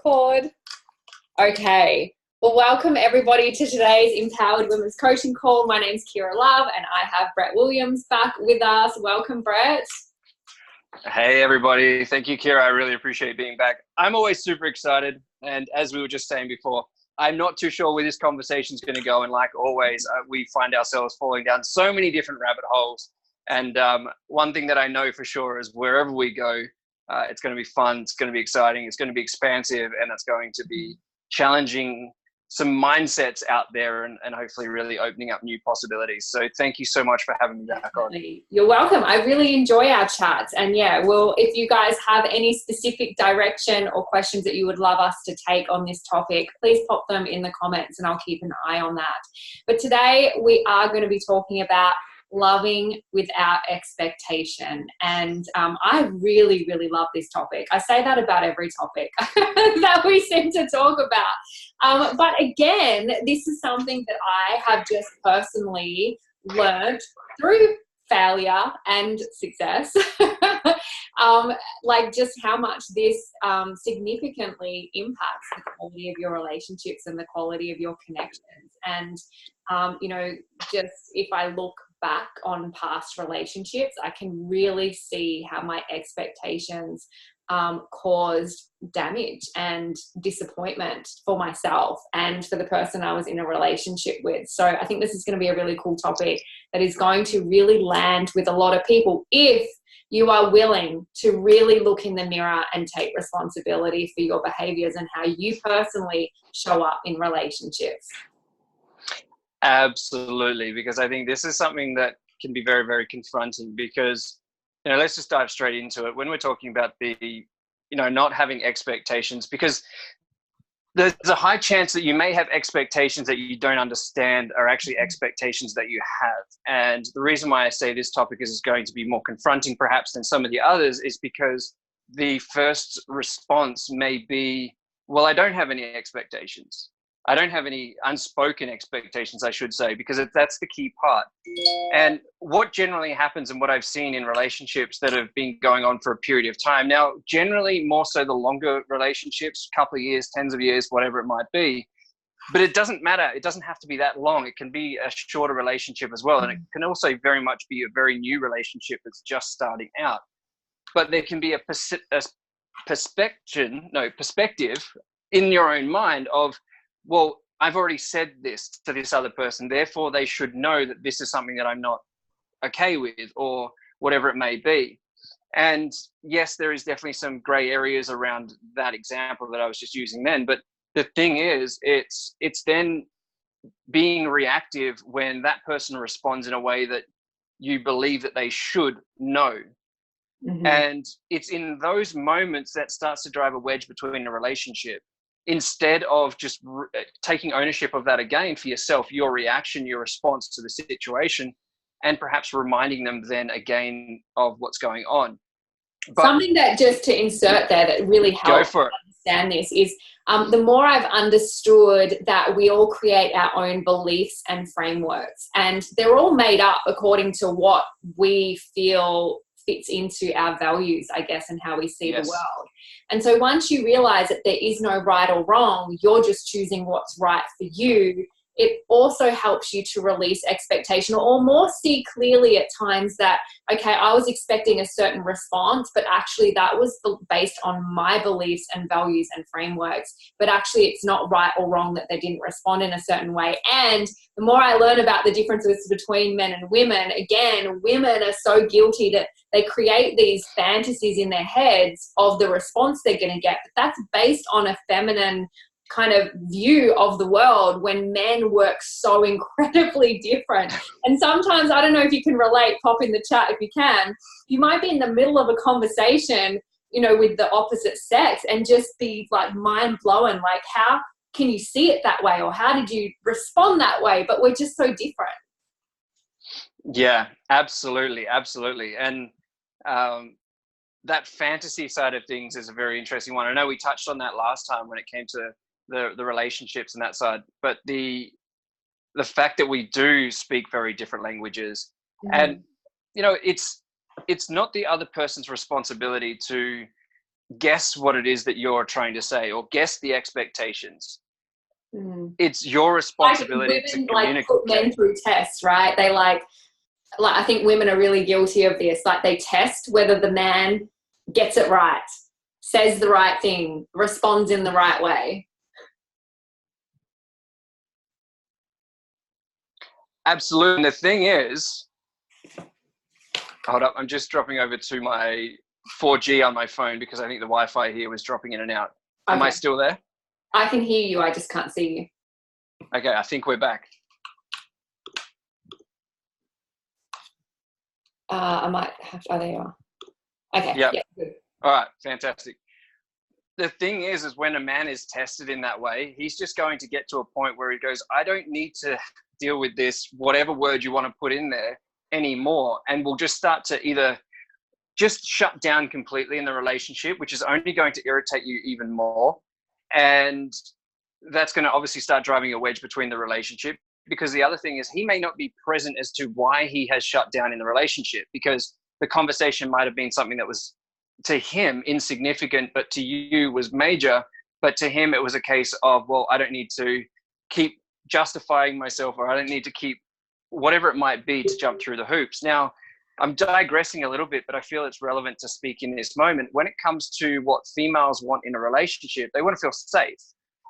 Record. Okay. Well, welcome everybody to today's Empowered Women's Coaching Call. My name's Kira Love and I have Brett Williams back with us. Welcome, Brett. Hey, everybody. Thank you, Kira. I really appreciate being back. I'm always super excited. And as we were just saying before, I'm not too sure where this conversation is going to go. And like always, we find ourselves falling down so many different rabbit holes. And one thing that I know for sure is wherever we go, it's going to be fun, it's going to be exciting, it's going to be expansive, and it's going to be challenging some mindsets out there and hopefully really opening up new possibilities. So thank you so much for having me back on. You're welcome. I really enjoy our chats. And yeah, well, if you guys have any specific direction or questions that you would love us to take on this topic, please pop them in the comments and I'll keep an eye on that. But today we are going to be talking about loving without expectation. And I really, really love this topic. I say that about every topic that we seem to talk about. But again, this is something that I have just personally learned through failure and success, like just how much this significantly impacts the quality of your relationships and the quality of your connections. And, just if I look back on past relationships, I can really see how my expectations caused damage and disappointment for myself and for the person I was in a relationship with. So I think this is going to be a really cool topic that is going to really land with a lot of people if you are willing to really look in the mirror and take responsibility for your behaviors and how you personally show up in relationships. Absolutely, because I think this is something that can be very, very confronting because, let's just dive straight into it. When we're talking about the, not having expectations, because there's a high chance that you may have expectations that you don't understand are actually expectations that you have. And the reason why I say this topic is going to be more confronting perhaps than some of the others is because the first response may be, well, I don't have any expectations. I don't have any unspoken expectations, I should say, because that's the key part. And what generally happens and what I've seen in relationships that have been going on for a period of time now, generally more so the longer relationships, couple of years, tens of years, whatever it might be, but it doesn't matter. It doesn't have to be that long. It can be a shorter relationship as well. And it can also very much be a very new relationship that's just starting out. But there can be a perspective in your own mind of, well, I've already said this to this other person, therefore they should know that this is something that I'm not okay with or whatever it may be. And yes, there is definitely some gray areas around that example that I was just using then. But the thing is, it's then being reactive when that person responds in a way that you believe that they should know. Mm-hmm. And it's in those moments that starts to drive a wedge between a relationship. Instead of just taking ownership of that again for yourself, your reaction, your response to the situation, and perhaps reminding them then again of what's going on. But something that just to insert there that really helps understand this is the more I've understood that we all create our own beliefs and frameworks, and they're all made up according to what we feel fits into our values, I guess, and how we see the world. And so once you realize that there is no right or wrong, you're just choosing what's right for you, it also helps you to release expectation or more see clearly at times that, okay, I was expecting a certain response, but actually that was based on my beliefs and values and frameworks. But actually it's not right or wrong that they didn't respond in a certain way. And the more I learn about the differences between men and women, again, women are so guilty that they create these fantasies in their heads of the response they're going to get. But that's based on a feminine kind of view of the world when men work so incredibly different. And sometimes, I don't know if you can relate, pop in the chat if you can, you might be in the middle of a conversation, with the opposite sex and just be like mind blowing, like how can you see it that way? Or how did you respond that way? But we're just so different. Yeah, absolutely. Absolutely. And that fantasy side of things is a very interesting one. I know we touched on that last time when it came to the relationships and that side, but the fact that we do speak very different languages, and it's not the other person's responsibility to guess what it is that you're trying to say, or guess the expectations. It's your responsibility to communicate. Put men through tests, right? They like I think women are really guilty of this. Like, they test whether the man gets it right, says the right thing, responds in the right way. Absolutely. And the thing is, hold up, I'm just dropping over to my 4G on my phone because I think the Wi-Fi here was dropping in and out. Okay. Am I still there? I can hear you. I just can't see you. Okay, I think we're back. I might have to, oh, there you are. Okay. Yep. Yeah. Good. All right, fantastic. The thing is when a man is tested in that way, he's just going to get to a point where he goes, I don't need to deal with this, whatever word you want to put in there anymore. And we'll just start to either just shut down completely in the relationship, which is only going to irritate you even more. And that's going to obviously start driving a wedge between the relationship, because the other thing is he may not be present as to why he has shut down in the relationship, because the conversation might have been something that was to him insignificant, but to you was major. But to him, it was a case of, well, I don't need to keep justifying myself, or I don't need to keep whatever it might be to jump through the hoops. Now, I'm digressing a little bit, but I feel it's relevant to speak in this moment. When it comes to what females want in a relationship, they want to feel safe.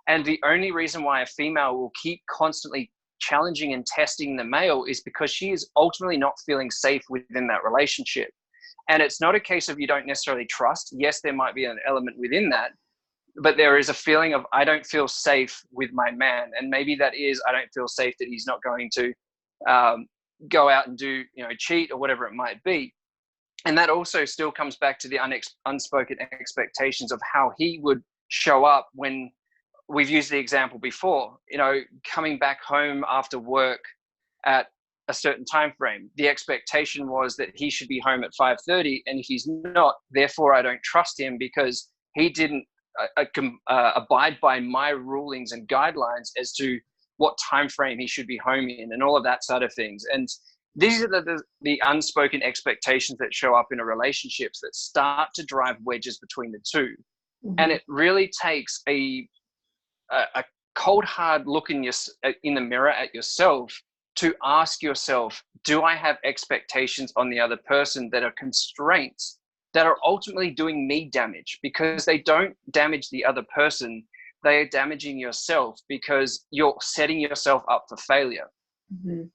And the only reason why a female will keep constantly challenging and testing the male is because she is ultimately not feeling safe within that relationship. And it's not a case of you don't necessarily trust. Yes, there might be an element within that, but there is a feeling of, I don't feel safe with my man. And maybe that is, I don't feel safe that he's not going to go out and do, cheat or whatever it might be. And that also still comes back to the unspoken expectations of how he would show up when we've used the example before, coming back home after work at a certain time frame. The expectation was that he should be home at 5:30, and if he's not, therefore I don't trust him because he didn't abide by my rulings and guidelines as to what time frame he should be home in, and all of that side of things. And these are the unspoken expectations that show up in a relationships that start to drive wedges between the two. Mm-hmm. And it really takes a cold, hard look in the mirror at yourself to ask yourself, do I have expectations on the other person that are constraints that are ultimately doing me damage? Because they don't damage the other person, they are damaging yourself because you're setting yourself up for failure. Mm-hmm.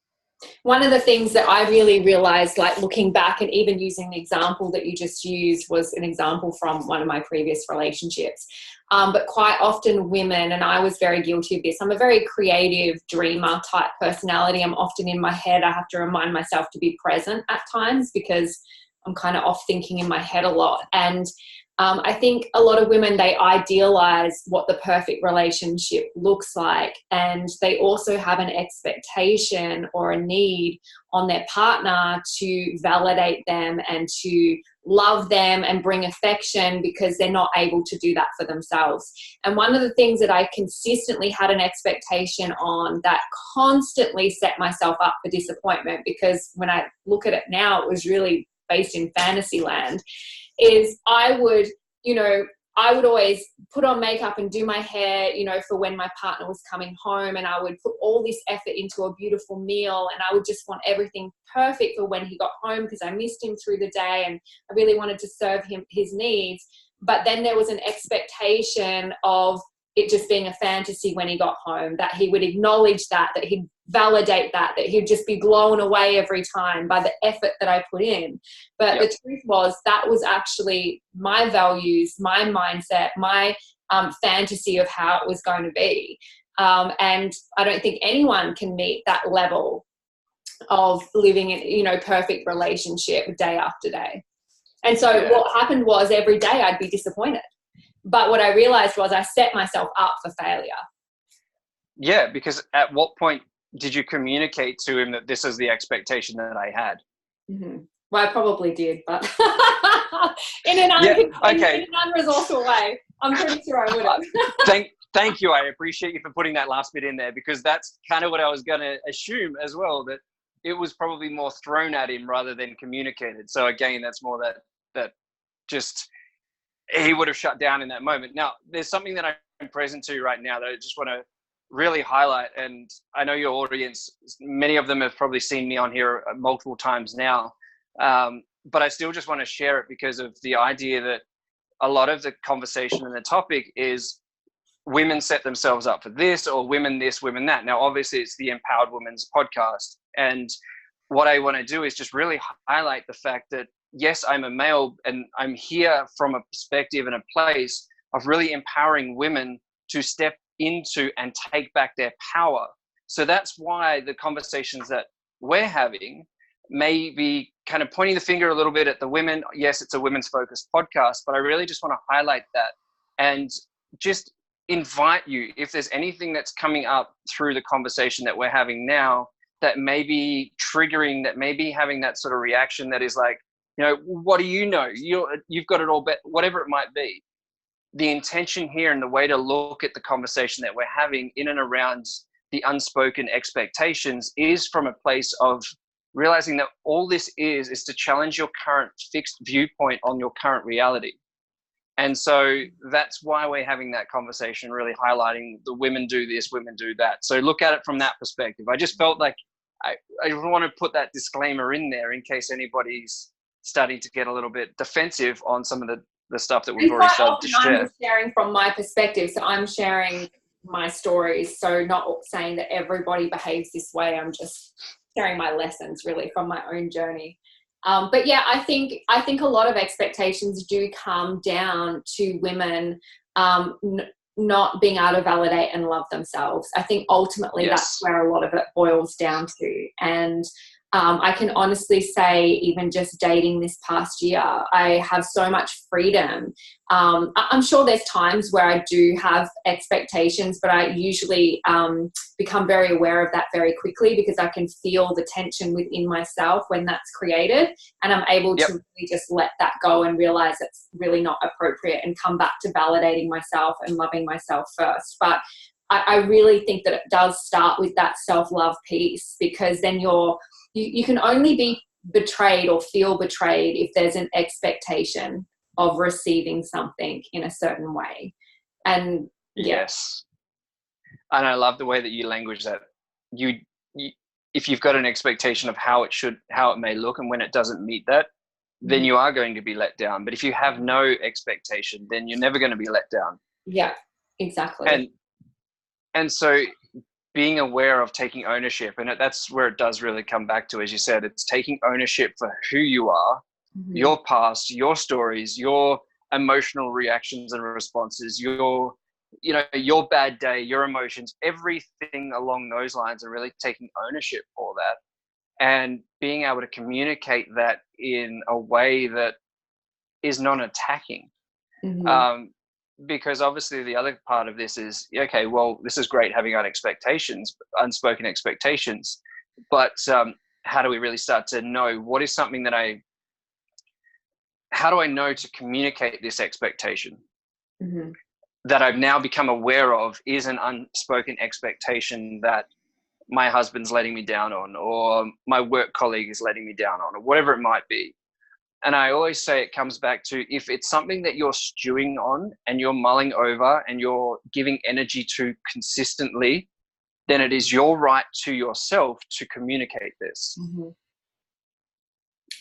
One of the things that I really realized, like looking back and even using the example that you just used, was an example from one of my previous relationships. But quite often women, and I was very guilty of this, I'm a very creative dreamer type personality. I'm often in my head. I have to remind myself to be present at times because I'm kind of off thinking in my head a lot. And I think a lot of women, they idealize what the perfect relationship looks like, and they also have an expectation or a need on their partner to validate them and to love them and bring affection because they're not able to do that for themselves. And one of the things that I consistently had an expectation on that constantly set myself up for disappointment, because when I look at it now, it was really based in fantasy land, is I would always put on makeup and do my hair, for when my partner was coming home, and I would put all this effort into a beautiful meal, and I would just want everything perfect for when he got home because I missed him through the day and I really wanted to serve him his needs. But then there was an expectation of it just being a fantasy when he got home, that he would acknowledge that he'd validate that he'd just be blown away every time by the effort that I put in. But The truth was that was actually my values, my mindset, my fantasy of how it was going to be. And I don't think anyone can meet that level of living in, perfect relationship day after day. And so what happened was every day I'd be disappointed. But what I realized was I set myself up for failure. Yeah, because at what point did you communicate to him that this is the expectation that I had? Mm-hmm. Well, I probably did, but in an unresourceful way. I'm pretty sure I would have. Thank you. I appreciate you for putting that last bit in there, because that's kind of what I was going to assume as well, that it was probably more thrown at him rather than communicated. So again, that's more that just he would have shut down in that moment. Now, there's something that I'm present to right now that I just want to really highlight. And I know your audience, many of them have probably seen me on here multiple times now. But I still just want to share it because of the idea that a lot of the conversation and the topic is women set themselves up for this, or women this, women that. Now, obviously, it's the Empowered Women's podcast. And what I want to do is just really highlight the fact that, yes, I'm a male and I'm here from a perspective and a place of really empowering women to step into and take back their power. So that's why the conversations that we're having may be kind of pointing the finger a little bit at the women. Yes, it's a women's focused podcast, but I really just want to highlight that and just invite you, if there's anything that's coming up through the conversation that we're having now that may be triggering, that may be having that sort of reaction that is like, you know, what do you know? You've got it all, but whatever it might be. The intention here and the way to look at the conversation that we're having in and around the unspoken expectations is from a place of realizing that all this is to challenge your current fixed viewpoint on your current reality. And so that's why we're having that conversation, really highlighting the women do this, women do that. So look at it from that perspective. I just felt like I want to put that disclaimer in there in case anybody's starting to get a little bit defensive on some of the stuff that we've already started to share. I'm sharing from my perspective. So I'm sharing my stories. So not saying that everybody behaves this way. I'm just sharing my lessons really from my own journey. But yeah, I think a lot of expectations do come down to women not being able to validate and love themselves. I think ultimately that's where a lot of it boils down to. And I can honestly say, even just dating this past year, I have so much freedom. I'm sure there's times where I do have expectations, but I usually become very aware of that very quickly because I can feel the tension within myself when that's created, and I'm able to really just let that go and realize it's really not appropriate and come back to validating myself and loving myself first. But I really think that it does start with that self-love piece, because then you can only be betrayed or feel betrayed if there's an expectation of receiving something in a certain way. And yes. And I love the way that you language that. You if you've got an expectation of how it may look, and when it doesn't meet that, then you are going to be let down. But if you have no expectation, then you're never going to be let down. Yeah, exactly. And so being aware of taking ownership, and that's where it does really come back to, as you said, it's taking ownership for who you are, your past, your stories, your emotional reactions and responses, your bad day, your emotions, everything along those lines, and really taking ownership for that and being able to communicate that in a way that is non-attacking. Because obviously the other part of this is, okay, well, this is great having unspoken expectations, but how do we really start to know what is something that how do I know to communicate this expectation that I've now become aware of is an unspoken expectation that my husband's letting me down on, or my work colleague is letting me down on, or whatever it might be. And I always say it comes back to, if it's something that you're stewing on and you're mulling over and you're giving energy to consistently, then it is your right to yourself to communicate this.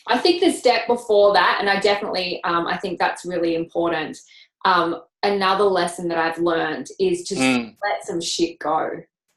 I think the step before that, and I definitely, I think that's really important. Another lesson that I've learned is to let some shit go.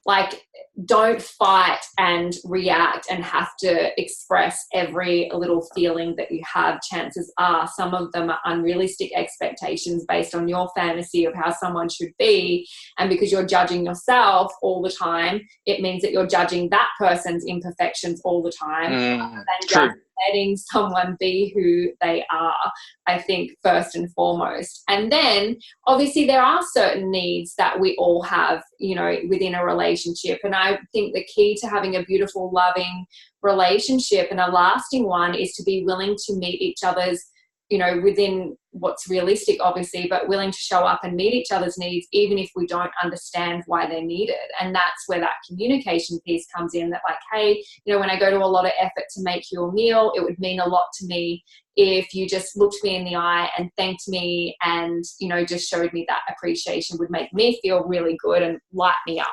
Like, don't fight and react and have to express every little feeling that you have. Chances are some of them are unrealistic expectations based on your fantasy of how someone should be. And because you're judging yourself all the time, it means that you're judging that person's imperfections all the time. And just letting someone be who they are, I think, first and foremost. And then obviously there are certain needs that we all have, within a relationship. And I think the key to having a beautiful, loving relationship and a lasting one is to be willing to meet each other's within what's realistic, obviously, but willing to show up and meet each other's needs, even if we don't understand why they're needed. And that's where that communication piece comes in, that like, hey, when I go to a lot of effort to make you a meal, it would mean a lot to me if you just looked me in the eye and thanked me and, just showed me that appreciation, would make me feel really good and light me up.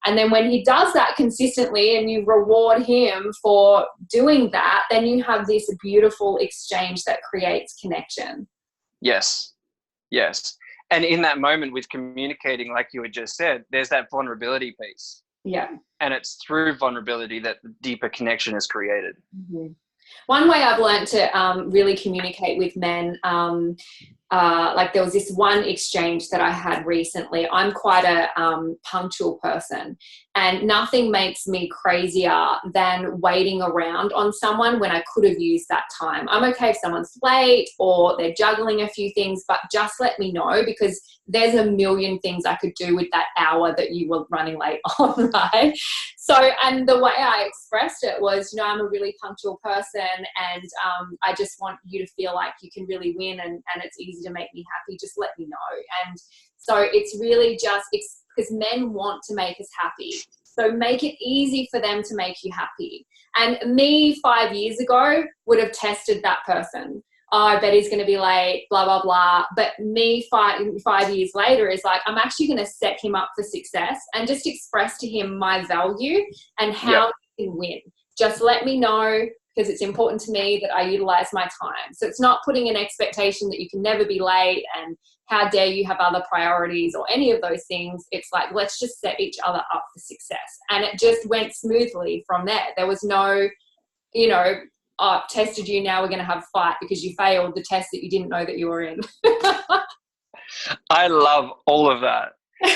And then when he does that consistently and you reward him for doing that, then you have this beautiful exchange that creates connection. Yes. Yes. And in that moment with communicating, like you had just said, there's that vulnerability piece. Yeah. And it's through vulnerability that the deeper connection is created. Mm-hmm. One way I've learned to really communicate with men, like there was this one exchange that I had recently. I'm quite a punctual person, and nothing makes me crazier than waiting around on someone when I could have used that time. I'm okay if someone's late or they're juggling a few things, but just let me know, because there's a million things I could do with that hour that you were running late on, right? So, and the way I expressed it was, I'm a really punctual person, and I just want you to feel like you can really win, and it's easy to make me happy. Just let me know. And so it's really just because men want to make us happy. So make it easy for them to make you happy. And me 5 years ago would have tested that person. Oh, I bet he's going to be late, blah, blah, blah. But me 5 years later is like, I'm actually going to set him up for success and just express to him my value and how he can win. Just let me know, because it's important to me that I utilize my time. So it's not putting an expectation that you can never be late and how dare you have other priorities or any of those things. It's like, let's just set each other up for success. And it just went smoothly from there. There was no, oh, I've tested you, now we're going to have a fight because you failed the test that you didn't know that you were in. I love all of that.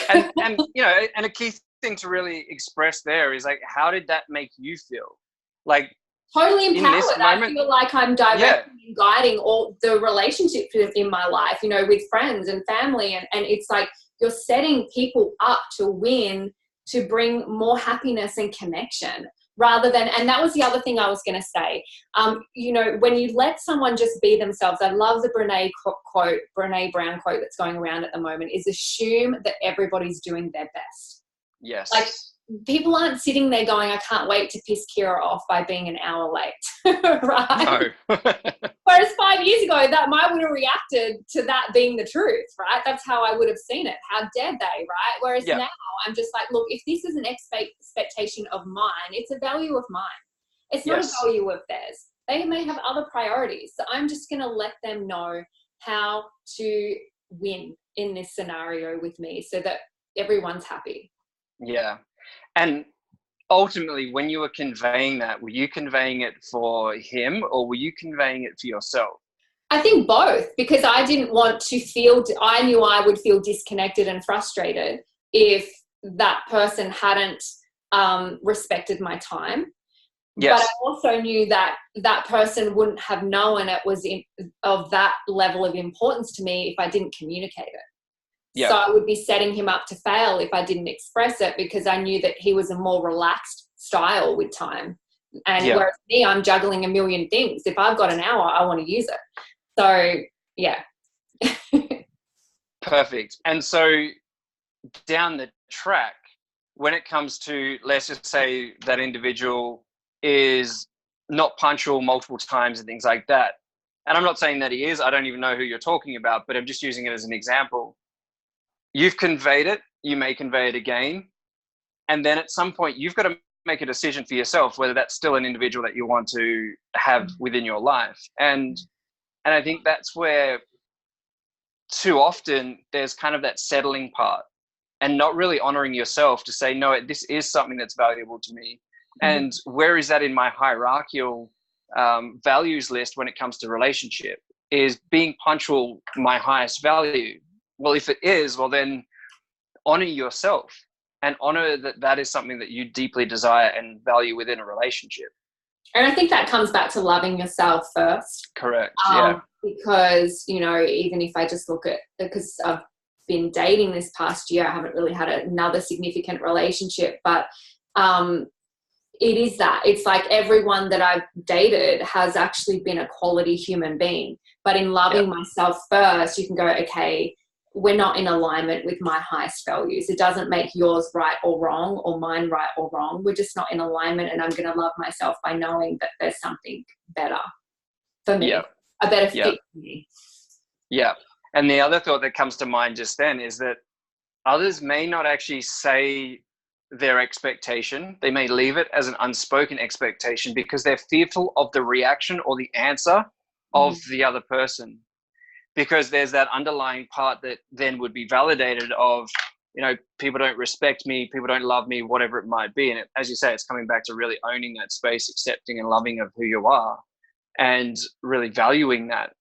And and a key thing to really express there is like, how did that make you feel? Like, totally empowered. I feel like I'm directing and guiding all the relationships in my life, with friends and family. And it's like you're setting people up to win, to bring more happiness and connection, rather than, and that was the other thing I was going to say, when you let someone just be themselves, I love the Brene Brown quote that's going around at the moment, is assume that everybody's doing their best. Yes. Like, people aren't sitting there going, I can't wait to piss Kira off by being an hour late, right? No. Whereas 5 years ago, that might would have reacted to that being the truth, right? That's how I would have seen it. How dare they, right? Whereas now I'm just like, look, if this is an expectation of mine, it's a value of mine. It's not a value of theirs. They may have other priorities. So I'm just going to let them know how to win in this scenario with me so that everyone's happy. Yeah. And ultimately, when you were conveying that, were you conveying it for him or were you conveying it for yourself? I think both, because I didn't want to I knew I would feel disconnected and frustrated if that person hadn't respected my time. Yes. But I also knew that that person wouldn't have known it was of that level of importance to me if I didn't communicate it. Yep. So I would be setting him up to fail if I didn't express it, because I knew that he was a more relaxed style with time. And whereas me, I'm juggling a million things. If I've got an hour, I want to use it. So, yeah. Perfect. And so down the track, when it comes to, let's just say that individual is not punctual multiple times and things like that. And I'm not saying that he is. I don't even know who you're talking about, but I'm just using it as an example. You've conveyed it, you may convey it again. And then at some point, you've got to make a decision for yourself, whether that's still an individual that you want to have within your life. And I think that's where too often there's kind of that settling part and not really honoring yourself to say, no, this is something that's valuable to me. Mm-hmm. And where is that in my hierarchical values list when it comes to relationship? Is being punctual my highest value? Well, if it is, well, then honor yourself and honor that is something that you deeply desire and value within a relationship. And I think that comes back to loving yourself first. Correct. Because, even if I just look at, because I've been dating this past year, I haven't really had another significant relationship, but It is that. It's like everyone that I've dated has actually been a quality human being. But in loving myself first, you can go, okay, we're not in alignment with my highest values. It doesn't make yours right or wrong or mine right or wrong. We're just not in alignment, and I'm going to love myself by knowing that there's something better for me, a better fit for me. Yeah. And the other thought that comes to mind just then is that others may not actually say their expectation. They may leave it as an unspoken expectation because they're fearful of the reaction or the answer of the other person, because there's that underlying part that then would be validated of, you know, people don't respect me, people don't love me, whatever it might be. And as you say, it's coming back to really owning that space, accepting and loving of who you are, and really valuing that.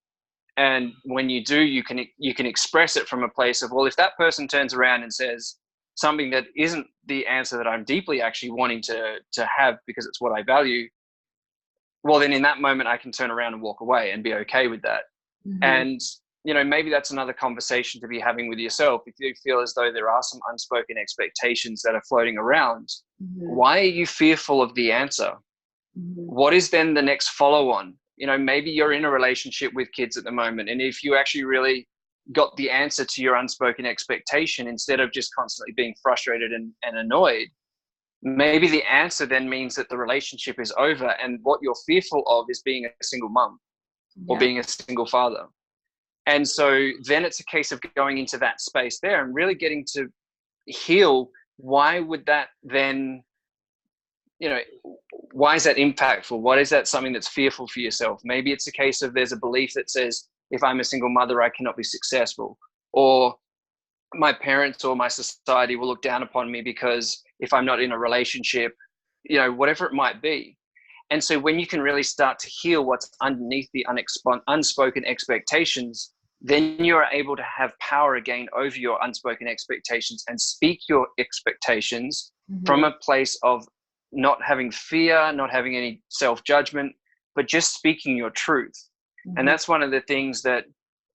And when you do, you can express it from a place of, well, if that person turns around and says something that isn't the answer that I'm deeply actually wanting to have because it's what I value, well, then in that moment I can turn around and walk away and be okay with that. And, you know, maybe that's another conversation to be having with yourself. If you feel as though there are some unspoken expectations that are floating around, why are you fearful of the answer? What is then the next follow on? You know, maybe you're in a relationship with kids at the moment, and if you actually really got the answer to your unspoken expectation, instead of just constantly being frustrated and annoyed, maybe the answer then means that the relationship is over, and what you're fearful of is being a single mum or being a single father. And so then it's a case of going into that space there and really getting to heal. Why would that then, you know, why is that impactful? Why is that something that's fearful for yourself? Maybe it's a case of there's a belief that says, if I'm a single mother, I cannot be successful, or my parents or my society will look down upon me because if I'm not in a relationship, you know, whatever it might be. And so when you can really start to heal what's underneath the unspoken expectations, then you're able to have power again over your unspoken expectations and speak your expectations from a place of not having fear, not having any self-judgment, but just speaking your truth. And that's one of the things that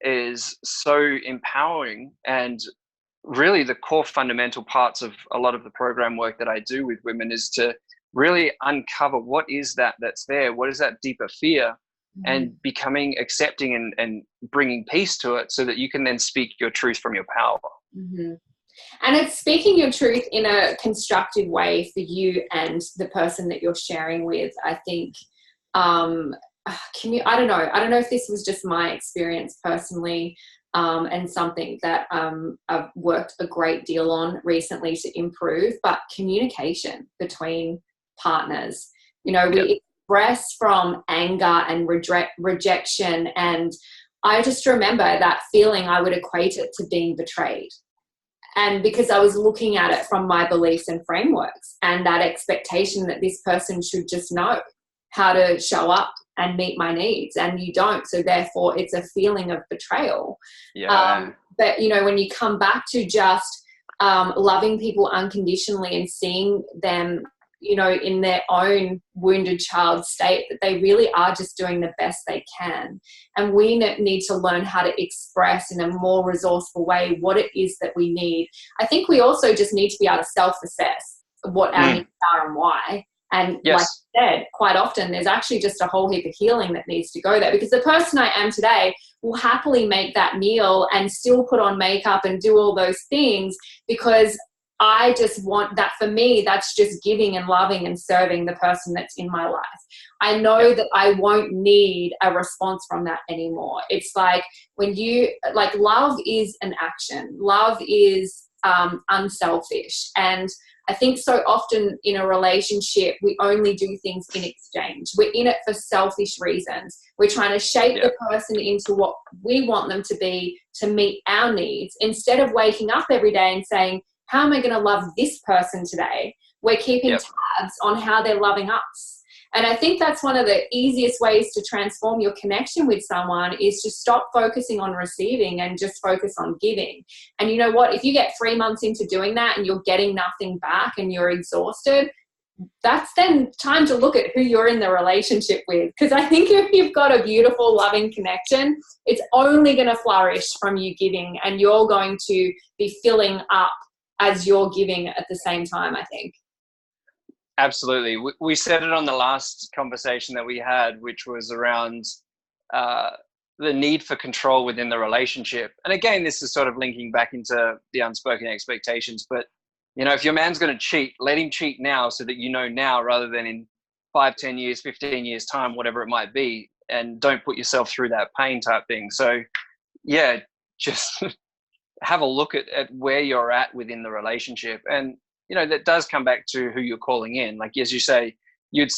is so empowering, and really the core fundamental parts of a lot of the program work that I do with women is to really uncover what is that that's there, what is that deeper fear, and becoming accepting and bringing peace to it so that you can then speak your truth from your power. And it's speaking your truth in a constructive way for you and the person that you're sharing with. I think, I don't know if this was just my experience personally, and something that I've worked a great deal on recently to improve, but communication between partners. You know, we express from anger and rejection, and I just remember that feeling, I would equate it to being betrayed. And because I was looking at it from my beliefs and frameworks and that expectation that this person should just know how to show up and meet my needs, and you don't. So therefore it's a feeling of betrayal. But, you know, when you come back to just loving people unconditionally and seeing them, you know, in their own wounded child state, that they really are just doing the best they can. And we need to learn how to express in a more resourceful way what it is that we need. I think we also just need to be able to self-assess what our needs are and why. And like I said, quite often there's actually just a whole heap of healing that needs to go there, because the person I am today will happily make that meal and still put on makeup and do all those things, because I just want that. For me, that's just giving and loving and serving the person that's in my life. I know that I won't need a response from that anymore. It's like when love is an action. Love is unselfish. And I think so often in a relationship, we only do things in exchange. We're in it for selfish reasons. We're trying to shape the person into what we want them to be to meet our needs, instead of waking up every day and saying, how am I going to love this person today? We're keeping tabs on how they're loving us. And I think that's one of the easiest ways to transform your connection with someone, is to stop focusing on receiving and just focus on giving. And you know what? If you get 3 months into doing that and you're getting nothing back and you're exhausted, that's then time to look at who you're in the relationship with. Because I think if you've got a beautiful, loving connection, it's only going to flourish from you giving, and you're going to be filling up as you're giving at the same time, I think. Absolutely. We said it on the last conversation that we had, which was around the need for control within the relationship. And again, this is sort of linking back into the unspoken expectations. But, you know, if your man's going to cheat, let him cheat now so that you know now rather than in 5, 10 years, 15 years time, whatever it might be, and don't put yourself through that pain type thing. So, yeah, just have a look at where you're at within the relationship. And, you know, that does come back to who you're calling in. Like, as you say, you'd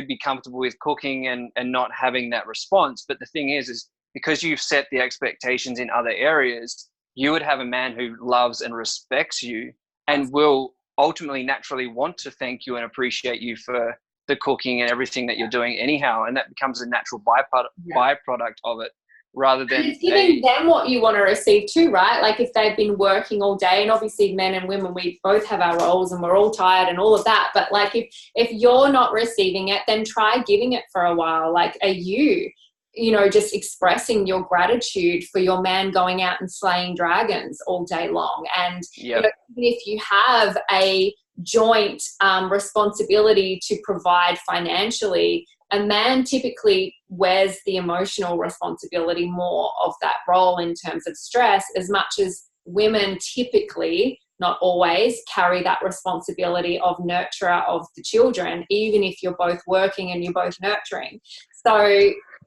be comfortable with cooking and not having that response. But the thing is because you've set the expectations in other areas, you would have a man who loves and respects you and will ultimately naturally want to thank you and appreciate you for the cooking and everything that you're doing anyhow. And that becomes a natural byproduct of it. Rather than it's giving them what you want to receive too, right? Like if they've been working all day, and obviously men and women, we both have our roles and we're all tired and all of that. But like if you're not receiving it, then try giving it for a while. Like are you know, just expressing your gratitude for your man going out and slaying dragons all day long. And you know, even if you have a joint responsibility to provide financially, a man typically wears the emotional responsibility more of that role in terms of stress, as much as women typically, not always, carry that responsibility of nurturer of the children, even if you're both working and you're both nurturing. So,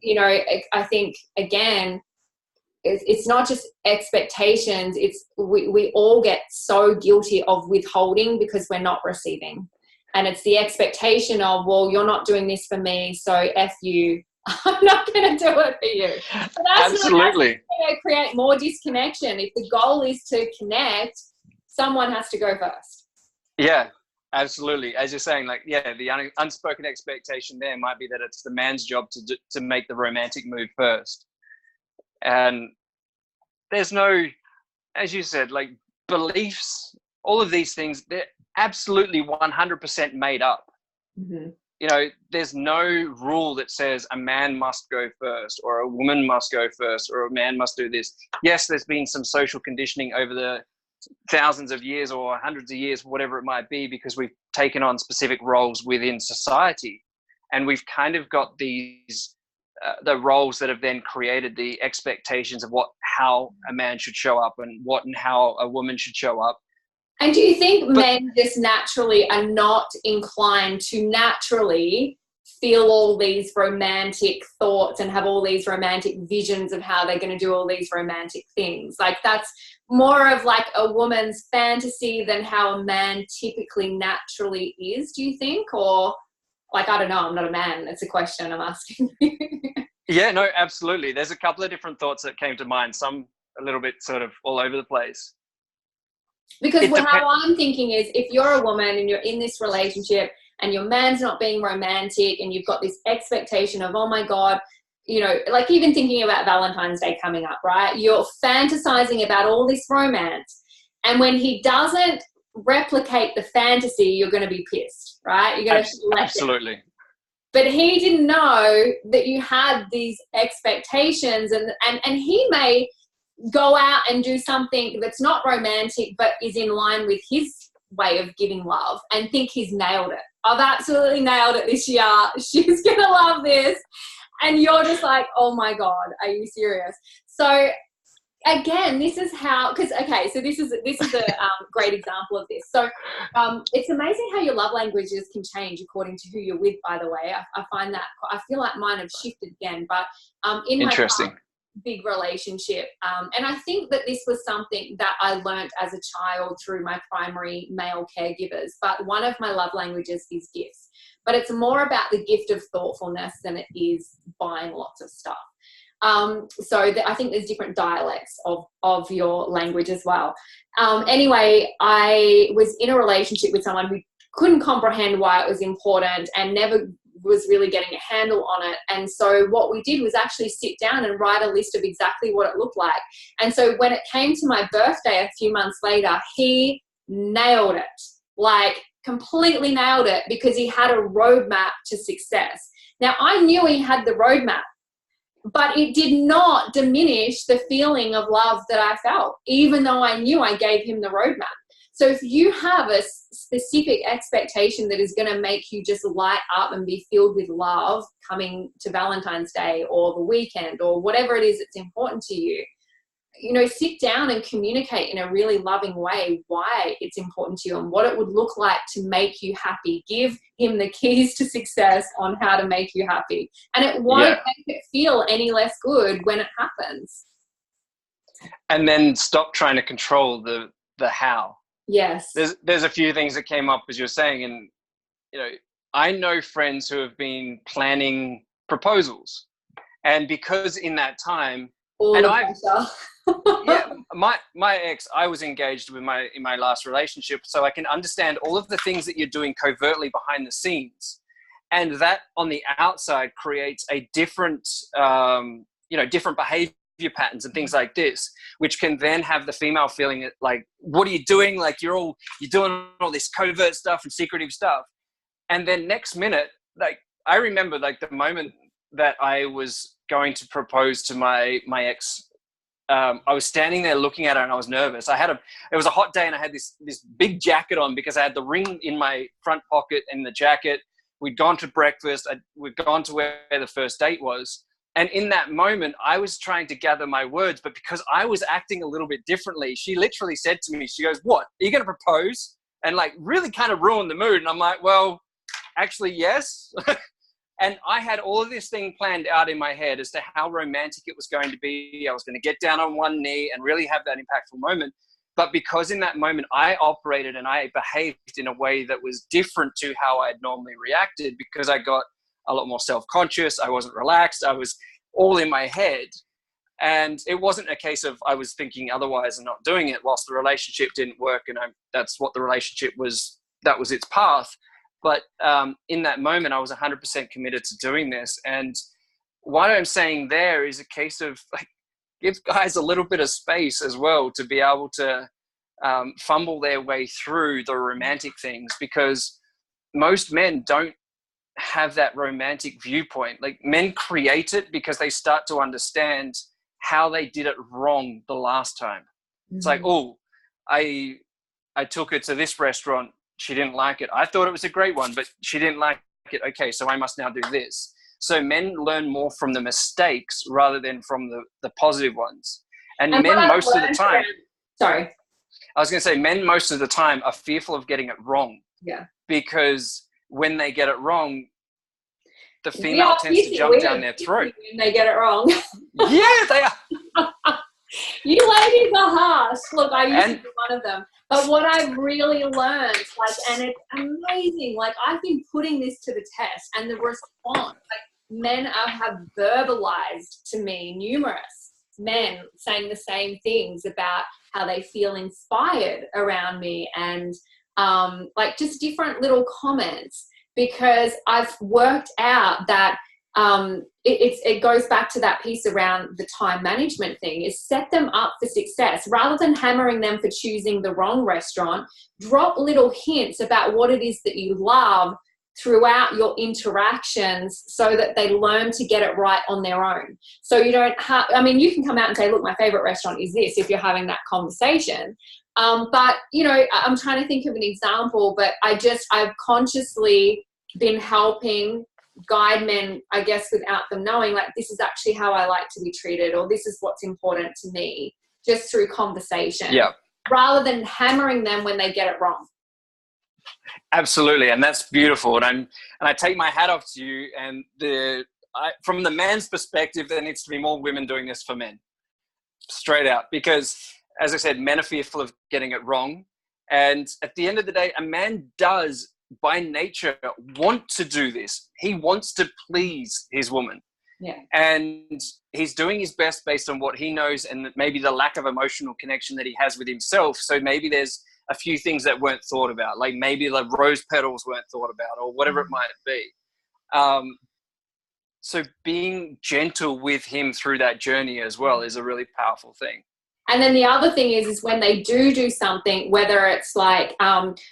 you know, I think, again, it's not just expectations. It's we all get so guilty of withholding because we're not receiving. And it's the expectation of, well, you're not doing this for me, so F you. I'm not going to do it for you. So that's absolutely going to create more disconnection. If the goal is to connect, someone has to go first. Yeah, absolutely. As you're saying, like, yeah, the unspoken expectation there might be that it's the man's job to make the romantic move first. And there's no, as you said, like beliefs, all of these things, they're absolutely 100% made up. Mm-hmm. You know, there's no rule that says a man must go first or a woman must go first or a man must do this. Yes, there's been some social conditioning over the thousands of years or hundreds of years, whatever it might be, because we've taken on specific roles within society. And we've kind of got these, the roles that have then created the expectations of how a man should show up and how a woman should show up. And do you think men just naturally are not inclined to naturally feel all these romantic thoughts and have all these romantic visions of how they're going to do all these romantic things? Like that's more of like a woman's fantasy than how a man typically naturally is, do you think? Or like, I don't know, I'm not a man. It's a question I'm asking. Yeah, no, absolutely. There's a couple of different thoughts that came to mind, some a little bit sort of all over the place. Because how I'm thinking is, if you're a woman and you're in this relationship and your man's not being romantic and you've got this expectation of, oh my God, you know, like even thinking about Valentine's Day coming up, right? You're fantasizing about all this romance. And when he doesn't replicate the fantasy, you're going to be pissed, right? You're going to absolutely. It. But he didn't know that you had these expectations and he may go out and do something that's not romantic but is in line with his way of giving love and think he's nailed it. I've absolutely nailed it this year. She's going to love this. And you're just like, oh my God, are you serious? So again, this is how, because, okay, so this is a great example of this. So it's amazing how your love languages can change according to who you're with, by the way. I find that, I feel like mine have shifted again, but in my big relationship. And I think that this was something that I learned as a child through my primary male caregivers. But one of my love languages is gifts. But it's more about the gift of thoughtfulness than it is buying lots of stuff. I think there's different dialects of your language as well. Anyway, I was in a relationship with someone who couldn't comprehend why it was important and never was really getting a handle on it. And so what we did was actually sit down and write a list of exactly what it looked like. And so when it came to my birthday a few months later, he nailed it, like completely nailed it, because he had a roadmap to success. Now, I knew he had the roadmap, but it did not diminish the feeling of love that I felt, even though I knew I gave him the roadmap. So if you have a specific expectation that is going to make you just light up and be filled with love coming to Valentine's Day or the weekend or whatever it is that's important to you, you know, sit down and communicate in a really loving way why it's important to you and what it would look like to make you happy. Give him the keys to success on how to make you happy. And it won't make it feel any less good when it happens. And then stop trying to control the how. Yes. There's a few things that came up as you're saying. And, you know, I know friends who have been planning proposals. And because in that time, my ex, I was engaged with in my last relationship, so I can understand all of the things that you're doing covertly behind the scenes, and that on the outside creates a different, different behavior patterns and things like this, which can then have the female feeling like, what are you doing? Like you're doing all this covert stuff and secretive stuff, and then next minute, like I remember, like the moment that I was going to propose to my ex. I was standing there looking at her and I was nervous. It was a hot day and I had this big jacket on because I had the ring in my front pocket and the jacket. We'd gone to breakfast. We'd gone to where the first date was. And in that moment, I was trying to gather my words, but because I was acting a little bit differently, she literally said to me, she goes, "What, are you going to propose?" And like really kind of ruined the mood. And I'm like, well, actually, yes. And I had all of this thing planned out in my head as to how romantic it was going to be. I was going to get down on one knee and really have that impactful moment. But because in that moment I operated and I behaved in a way that was different to how I had normally reacted, because I got a lot more self-conscious, I wasn't relaxed, I was all in my head. And it wasn't a case of I was thinking otherwise and not doing it whilst the relationship didn't work. And that's what the relationship was, that was its path. But in that moment, I was 100% committed to doing this. And what I'm saying there is a case of like, give guys a little bit of space as well to be able to fumble their way through the romantic things, because most men don't have that romantic viewpoint. Like men create it because they start to understand how they did it wrong the last time. Mm-hmm. It's like, oh, I took her to this restaurant. She didn't like it. I thought it was a great one, but she didn't like it. Okay, so I must now do this. So men learn more from the mistakes rather than from the positive ones. And men most of the time, I was going to say, men most of the time are fearful of getting it wrong. Yeah. Because when they get it wrong, the female tends to jump down their throat. When they get it wrong. Yeah, they are. You ladies are harsh. Look, I used to be one of them. But what I've really learned, and it's amazing, I've been putting this to the test, and the response, men have verbalized to me, numerous men saying the same things about how they feel inspired around me, and just different little comments, because I've worked out that it goes back to that piece around the time management thing, is set them up for success. Rather than hammering them for choosing the wrong restaurant, drop little hints about what it is that you love throughout your interactions so that they learn to get it right on their own. So you don't have, you can come out and say, look, my favorite restaurant is this, if you're having that conversation. But, I'm trying to think of an example, but I've consciously been helping guide men, I guess, without them knowing, this is actually how I like to be treated, or this is what's important to me, just through conversation, rather than hammering them when they get it wrong. Absolutely. And that's beautiful. And I take my hat off to you. And from the man's perspective, there needs to be more women doing this for men, straight out, because as I said, men are fearful of getting it wrong. And at the end of the day, a man does by nature want to do this. He wants to please his woman. Yeah. And he's doing his best based on what he knows, and maybe the lack of emotional connection that he has with himself. So maybe there's a few things that weren't thought about, like maybe the rose petals weren't thought about, or whatever it might be. So being gentle with him through that journey as well is a really powerful thing. And then the other thing is when they do something, whether it's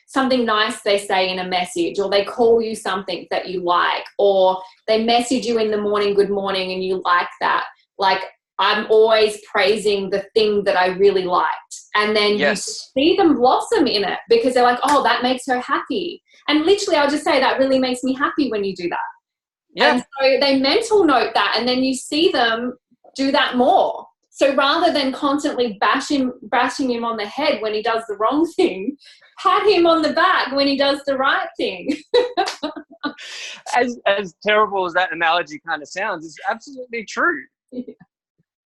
something nice they say in a message, or they call you something that you like, or they message you in the morning, good morning, and you like that. I'm always praising the thing that I really liked. And then you yes. see them blossom in it because they're like, oh, that makes her happy. And literally, I'll just say, that really makes me happy when you do that. Yeah. And so they mental note that, and then you see them do that more. So rather than constantly bashing him on the head when he does the wrong thing, pat him on the back when he does the right thing. As terrible as that analogy kind of sounds, it's absolutely true. Yeah.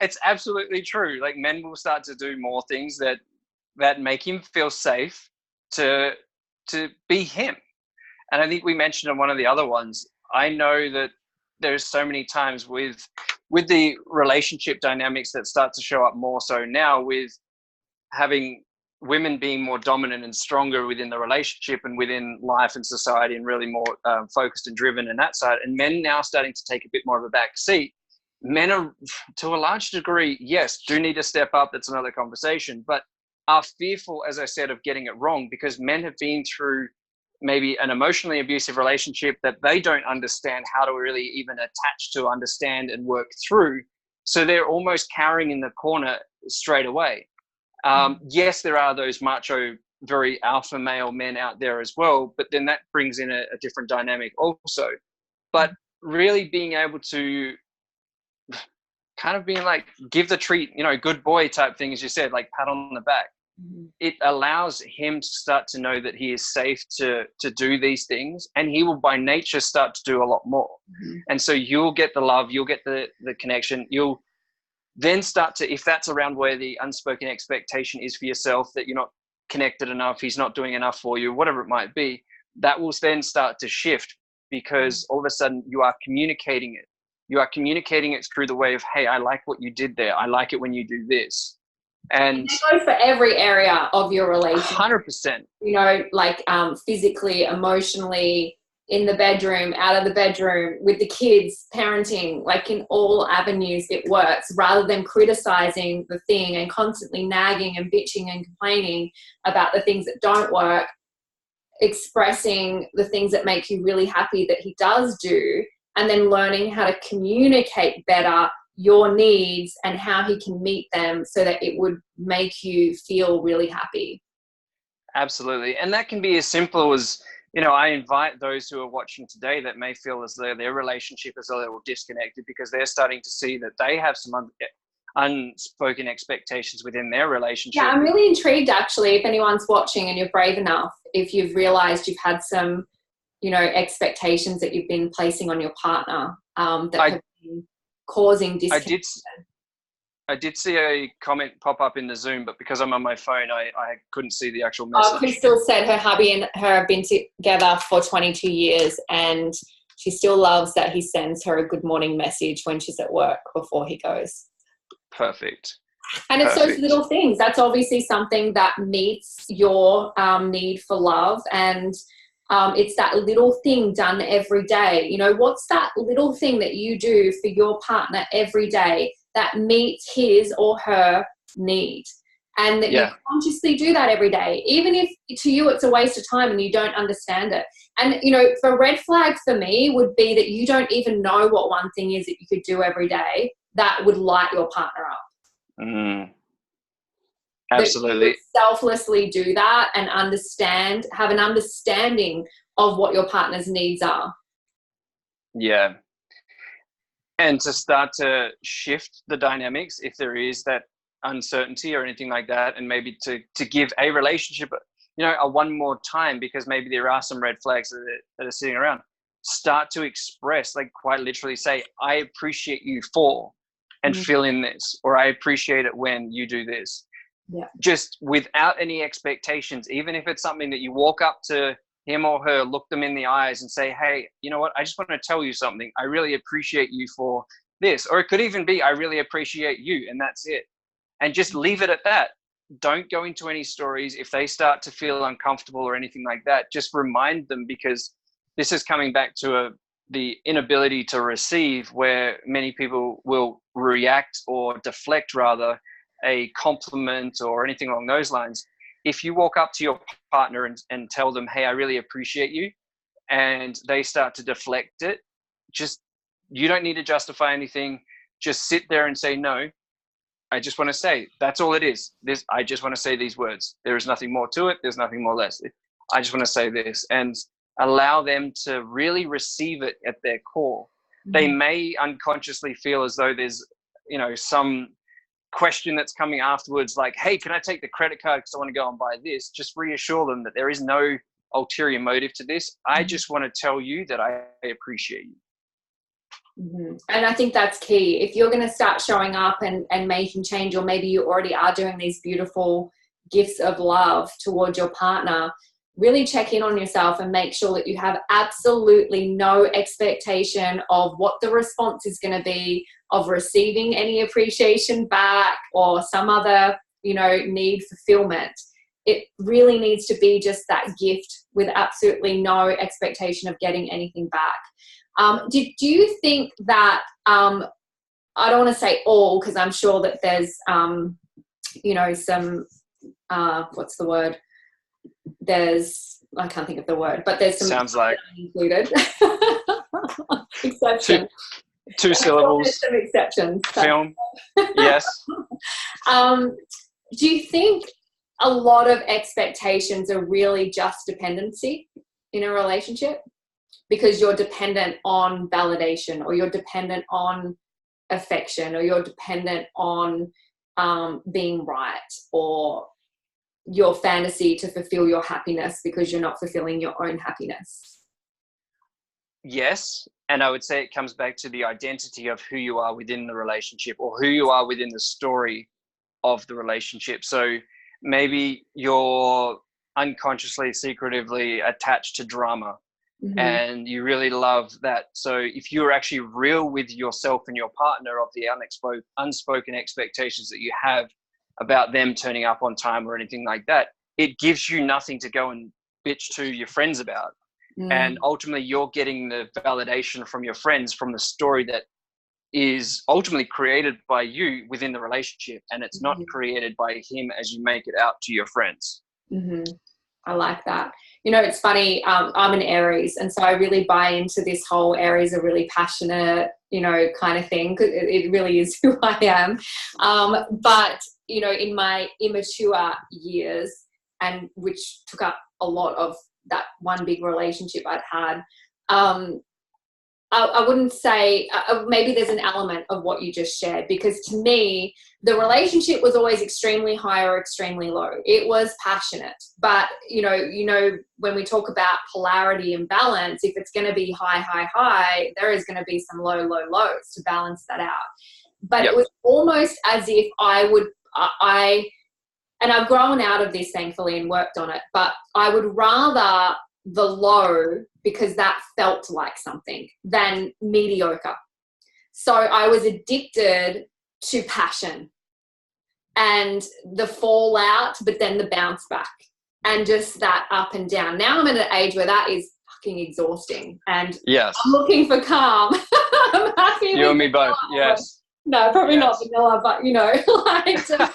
It's absolutely true. Like, men will start to do more things that make him feel safe to be him. And I think we mentioned on one of the other ones, I know that there's so many times with the relationship dynamics that start to show up more so now, with having women being more dominant and stronger within the relationship and within life and society, and really more focused and driven in that side, and men now starting to take a bit more of a back seat. Men are, to a large degree, yes, do need to step up. That's another conversation, but are fearful, as I said, of getting it wrong, because men have been through maybe an emotionally abusive relationship that they don't understand how to really even attach to, understand, and work through. So they're almost cowering in the corner straight away. Yes, there are those macho, very alpha male men out there as well, but then that brings in a different dynamic also. But really being able to kind of being like, give the treat, good boy type thing, as you said, like pat on the back. It allows him to start to know that he is safe to do these things, and he will by nature start to do a lot more. And so you'll get the love, you'll get the connection, you'll then start to, if that's around where the unspoken expectation is for yourself, that you're not connected enough, he's not doing enough for you, whatever it might be, that will then start to shift, because all of a sudden you are communicating it. You are communicating it through the way of, hey, I like what you did there. I like it when you do this. And that goes for every area of your relationship. 100%. Like physically, emotionally, in the bedroom, out of the bedroom, with the kids, parenting, like in all avenues it works, rather than criticizing the thing and constantly nagging and bitching and complaining about the things that don't work. Expressing the things that make you really happy that he does do, and then learning how to communicate better your needs and how he can meet them so that it would make you feel really happy. Absolutely. And that can be as simple as, I invite those who are watching today that may feel as though their relationship is a little disconnected because they're starting to see that they have some unspoken expectations within their relationship. Yeah, I'm really intrigued, actually, if anyone's watching and you're brave enough, if you've realized you've had some, expectations that you've been placing on your partner that have been causing disconnection. I did see a comment pop up in the Zoom, but because I'm on my phone, I couldn't see the actual message. Crystal said her hubby and her have been together for 22 years, and she still loves that he sends her a good morning message when she's at work before he goes. Perfect. And it's those little things. That's obviously something that meets your need for love, and it's that little thing done every day. What's that little thing that you do for your partner every day that meets his or her need? And that you consciously do that every day, even if to you it's a waste of time and you don't understand it. And, the red flag for me would be that you don't even know what one thing is that you could do every day that would light your partner up. Absolutely. Selflessly do that and have an understanding of what your partner's needs are. Yeah. And to start to shift the dynamics, if there is that uncertainty or anything like that, and maybe to give a relationship, a one more time, because maybe there are some red flags that are sitting around. Start to express, like quite literally say, I appreciate you for, and fill in this, or I appreciate it when you do this. Yeah. Just without any expectations, even if it's something that you walk up to him or her, look them in the eyes and say, hey, you know what? I just want to tell you something. I really appreciate you for this. Or it could even be, I really appreciate you. And that's it. And just leave it at that. Don't go into any stories. If they start to feel uncomfortable or anything like that, just remind them, because this is coming back to the inability to receive, where many people will react or deflect rather a compliment or anything along those lines. If you walk up to your partner and tell them, hey, I really appreciate you, and they start to deflect it, you don't need to justify anything. Just sit there and say, no, I just want to say, that's all it is. I just want to say these words. There is nothing more to it. There's nothing more less. I just want to say this, and allow them to really receive it at their core. Mm-hmm. They may unconsciously feel as though there's, some question that's coming afterwards, like, hey, can I take the credit card because I want to go and buy this? Just reassure them that there is no ulterior motive to this. I just want to tell you that I appreciate you. Mm-hmm. And I think that's key. If you're going to start showing up and making change, or maybe you already are doing these beautiful gifts of love towards your partner, really check in on yourself and make sure that you have absolutely no expectation of what the response is going to be, of receiving any appreciation back or some other, need fulfillment. It really needs to be just that gift with absolutely no expectation of getting anything back. Do you think that, I don't want to say all, because I'm sure that there's, some, what's the word? I can't think of the word, but there's some. Sounds like. Included. Exception. Two syllables. There's some exceptions. Film. Yes. Do you think a lot of expectations are really just dependency in a relationship? Because you're dependent on validation, or you're dependent on affection, or you're dependent on being right, or your fantasy to fulfill your happiness because you're not fulfilling your own happiness. Yes. And I would say it comes back to the identity of who you are within the relationship, or who you are within the story of the relationship. So maybe you're unconsciously, secretively attached to drama. Mm-hmm. And you really love that. So if you're actually real with yourself and your partner of the unspoken expectations that you have about them turning up on time or anything like that, it gives you nothing to go and bitch to your friends about. Mm. And ultimately you're getting the validation from your friends from the story that is ultimately created by you within the relationship, and it's not created by him as you make it out to your friends. Mm-hmm. I like that. It's funny, I'm an Aries, and so I really buy into this whole Aries are really passionate, kind of thing, because it really is who I am. But, in my immature years, and which took up a lot of that one big relationship I'd had, I wouldn't say, maybe there's an element of what you just shared, because to me, the relationship was always extremely high or extremely low. It was passionate, but when we talk about polarity and balance, if it's going to be high, high, high, there is going to be some low, low, lows to balance that out. But It was almost as if and I've grown out of this thankfully and worked on it, but I would rather the low, because that felt like something, than mediocre. So I was addicted to passion and the fallout, but then the bounce back and just that up and down. Now I'm at an age where that is fucking exhausting, and yes, I'm looking for calm. I'm happy. You and me both. Yes. No, probably not vanilla, but like just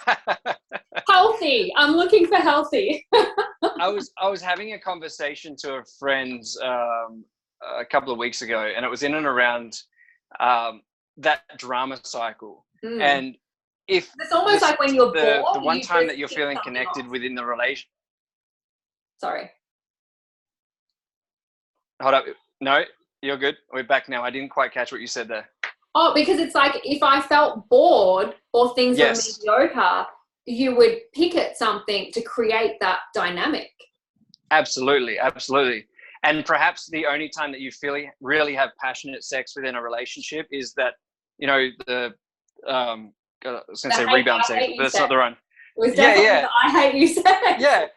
healthy. I'm looking for healthy. I was having a conversation to a friend a couple of weeks ago, and it was in and around that drama cycle. And if it's almost like when you're bored, the one time that you're feeling connected within the relation. Sorry. Hold up. No, you're good. We're back now. I didn't quite catch what you said there. Oh, because it's like if I felt bored or things were mediocre, you would pick at something to create that dynamic. Absolutely, absolutely. And perhaps the only time that you really have passionate sex within a relationship is that, the I was going to say rebound sex, but that's not the one. It was definitely I hate you sex. Yeah,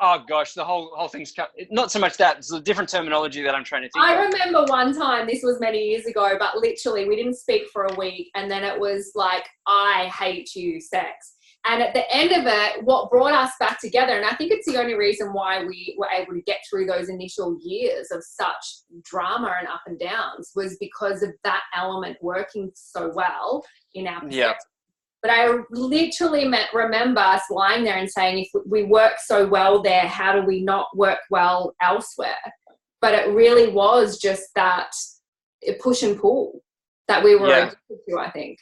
oh gosh, the whole thing's not so much that, it's a different terminology that I'm trying to think of. I remember one time, this was many years ago, but literally we didn't speak for a week, and then it was like, I hate you sex. And at the end of it, what brought us back together, and I think it's the only reason why we were able to get through those initial years of such drama and up and downs, was because of that element working so well in our perspective. Yeah. But I literally remember us lying there and saying, if we work so well there, how do we not work well elsewhere? But it really was just that push and pull that we were addicted to, I think.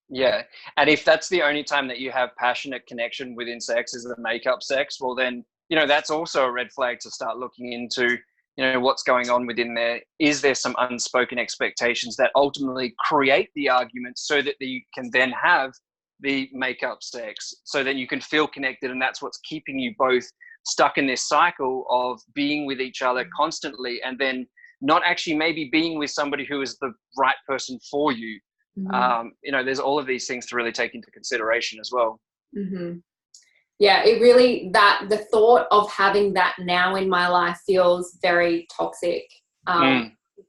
Yeah. And if that's the only time that you have passionate connection within sex is the makeup sex, well then, that's also a red flag to start looking into, what's going on within there. Is there some unspoken expectations that ultimately create the argument so that you can then have the makeup sex, so that you can feel connected, and that's what's keeping you both stuck in this cycle of being with each other constantly, and then not actually maybe being with somebody who is the right person for you. There's all of these things to really take into consideration as well. Yeah, it really, the thought of having that now in my life feels very toxic.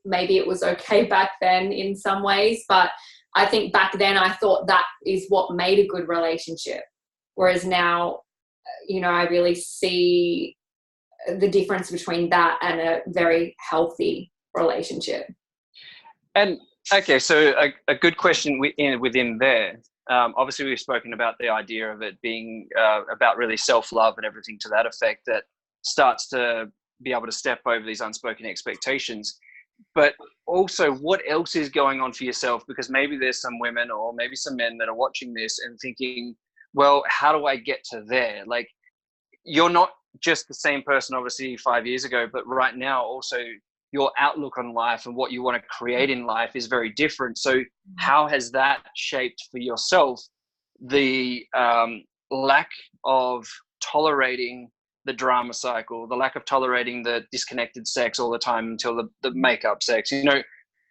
Maybe it was okay back then in some ways, but I think back then I thought that is what made a good relationship. Whereas now, I really see the difference between that and a very healthy relationship. And okay, so a good question within there. Obviously, we've spoken about the idea of it being about really self-love and everything to that effect that starts to be able to step over these unspoken expectations. But also, what else is going on for yourself? Because maybe there's some women or maybe some men that are watching this and thinking, well, how do I get to there? Like, you're not just the same person, obviously, 5 years ago, but right now also your outlook on life and what you want to create in life is very different. So how has that shaped for yourself the lack of tolerating the drama cycle, the lack of tolerating the disconnected sex all the time until the makeup sex,